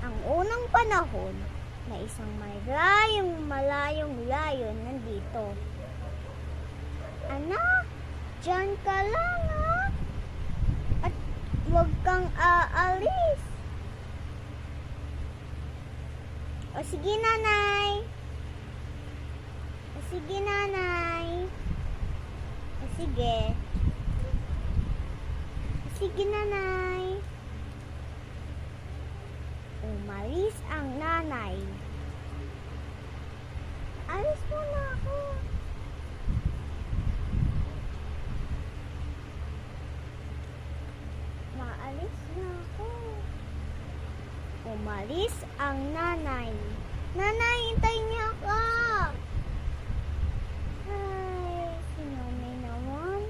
Ang unang panahon na isang malayong layon nandito. Anak, diyan ka lang ha? At huwag kang aalis. O sige nanay. O sige nanay. O sige. O sige nanay. Umalis ang nanay. Alis muna ako. Maalis na ako. Umalis ang nanay. Nanay, hintay niya ka. Ay, si nanay naman.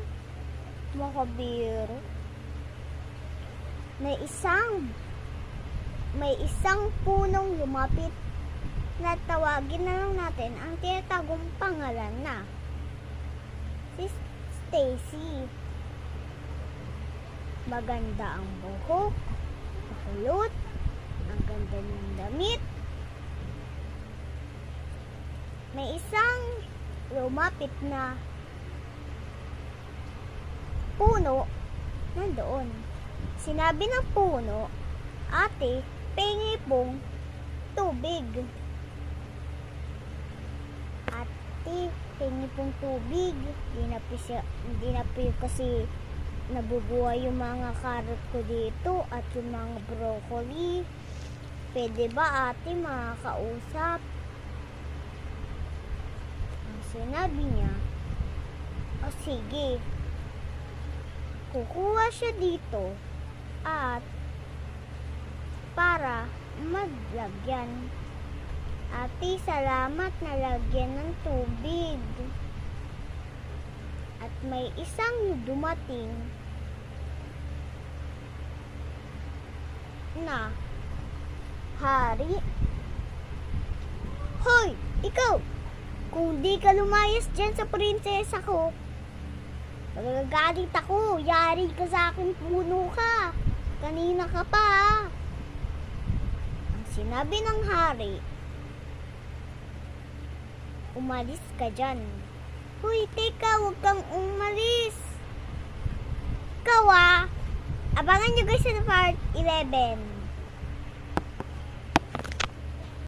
Makabiro. May isang punong lumapit na tawagin na lang natin ang tinatagong pangalan na si Stacy. Maganda ang buhok, makulot, ang ganda ng damit. May isang lumapit na puno nandoon. Sinabi ng puno, "Ate, pengi pong tubig." Ate, pengi pong tubig. Hindi na po kasi nabubuhay yung mga carrot ko dito at yung mga broccoli. Pwede ba ate makakausap? Ang sinabi niya, o sige. Kukuha siya dito at para maglagyan. Ate, salamat na lagyan ng tubig. At may isang dumating na hari. Hoy, ikaw! Kung di ka lumayas dyan sa prinsesa ko, magagalit ako. Yari ka sa akin, puno ka. Kanina ka pa ha. Ang sinabi ng hari, umalis ka dyan. Hoy, teka, huwag kang umalis. Ikaw abangan nyo guys sa part 11.